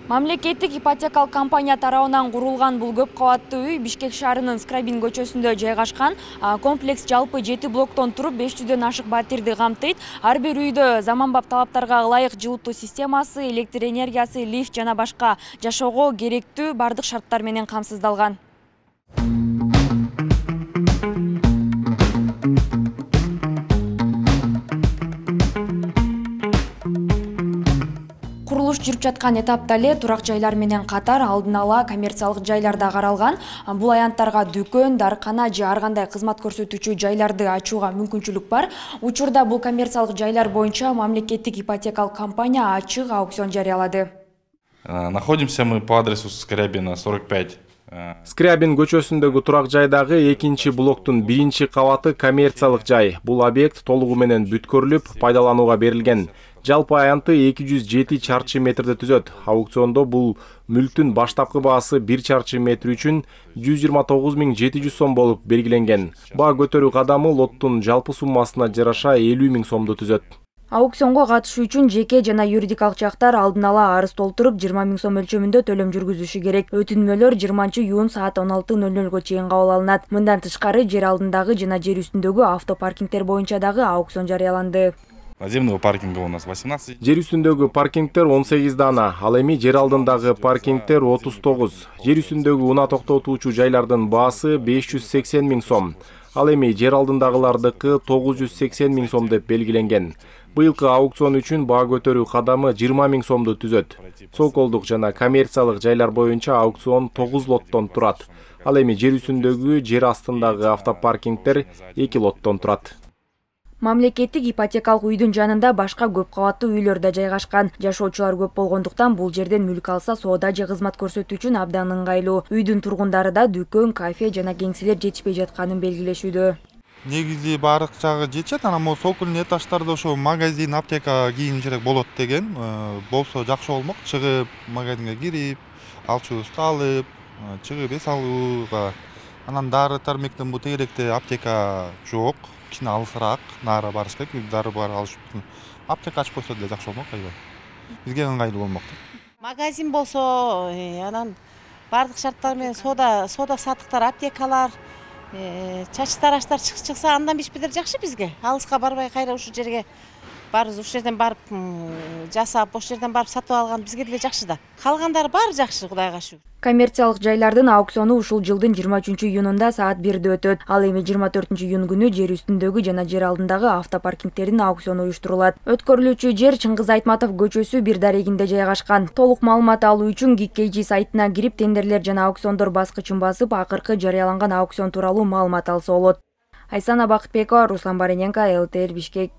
Мамлекеттик ипотекалык компания тарабынан курулган бул көп кабаттуу үй Бишкек шаарынын Скрабин көчөсүндө жайгашкан. Комплекс жалпы 7 блоктон туруп 500дөн ашык батирди камтыйт. Ар бир үйдө заманбап талаптарга ылайык жылытуу системасы, электр энергиясы, лифт жана башка жашоого керектүү бардык шарттар менен камсыздалган. Курулуш жүрүп жаткан этапта эле турак жайлар менен катар алдын ала коммерциялык жайлар да каралган. Бул аянттарга дүкөн, дарыкана же ар кандай кызмат көрсөтүүчү жайларды ачууга мүмкүнчүлүк бар. Учурда бул коммерциялык жайлар боюнча мамлекеттик ипотекалык компания ачык аукцион жарыялады. Находимся мы по адресу Скрябина 45. Скрябин көчөсүндөгү турак жайдагы экинчи блоктун биринчи кабаты коммерциялык жай. Бул объект толугу менен бүткөрүлүп, пайдаланууга берилген. Жалпы аянты 207 чарчы метрди түзөт. Аукциондо бул мүлктүн баштапкы баасы 1 чарчы метр үчүн 129.700 сом болуп белгиленген. Баа көтөрүү кадамы лоттун жалпы суммасына жараша 50.000 сомду түзөт. Аукционго катышуу үчүн жеке жана юридикалык жактар алдын ала арыз толтуруп 20.000 сом өлчөмүндө төлөм жүргүзүшү керек. Өтүнмөлөр 20-июнь саат 16:00 чейин кабыл алынат. Мындан тышкары жер алдындагы жана жер үстүндөгү автопаркингтер боюнча дагы аукцион жарыяланды. Наземного паркинга у нас 18. Жер үстүндөгү паркингтер 18 дана, ал эми жер алдындагы паркингтер 39. Жер үстүндөгү унаа токтотуучу жайлардын баасы 580.000 сом. Ал эми жер алдындагылардыкы 980.000 сом деп белгиленген. Быйылкы аукцион үчүн баа көтөрүү кадамы 20.000 сомду түзөт. Соколдук жана коммерциялык жайлар боюнча аукцион 9 лоттон турат. Ал эми жер үстүндөгү, жер астындагы автопаркингтер 2 лоттон турат. Мамлекеттик ипотекалык үйдүн жанында башка көп кабаттуу үйлөр да жайгашкан. Жашоочулар көп болгондуктан бул жерден мүлк алса соода же кызмат көрсөтүү үчүн абдан ыңгайлуу. Үйдүн тургундары да дүкөн, кафе жана кеңселер жетишпей жатканын белгилешүүдө. Негизи баардык жагы жетет, анан могу сокольный этаждарда ошо магазин, аптека кийимчерек болот деген. Болсо жакшы болмок. Чыгып магазинге кирип, алчуубузду алып, чыгып эс алууга. Анан дары тармектен бул тегеректе аптека жок. Кичине алысыраак, нара барыш керек, дары бар алыш үчүн. Аптека ачып койсо деле жакшы болмок, айбай. Бизге ыңгайлуу болмок. Магазин болсо, анан бардык шарттар менен соода сатыктар, аптекалар, чач тараштар чыкса андан бишпедер жакшы бизге. Алыска барбай кайра ушул жерге барыбыз ушул жерден барып жасап, ошол жерден барып сатып алган бизге деле жакшы да. Калгандары баары жакшы, Кудайга шүгүр. Коммерциялык жайлардын аукциону ушул жылдын 23-июнунда саат 1-де өтөт. Ал эми 24-июнь күнү жер үстүндөгү жана жер алдындагы автопаркингтердин аукциону уюштурулат. Өткөрүлүүчү жер Чыңгыз Айтматов көчөсү бир дарегинде жайгашкан. Толук маалымат алуу үчүн GKG сайтына кирип, тендерлер жана аукциондор баскычын басып, акыркы жарыяланган аукцион тууралуу маалымат алса болот. Айсана Бакытбекова, Руслан Барененко, ЛТР Бишкек.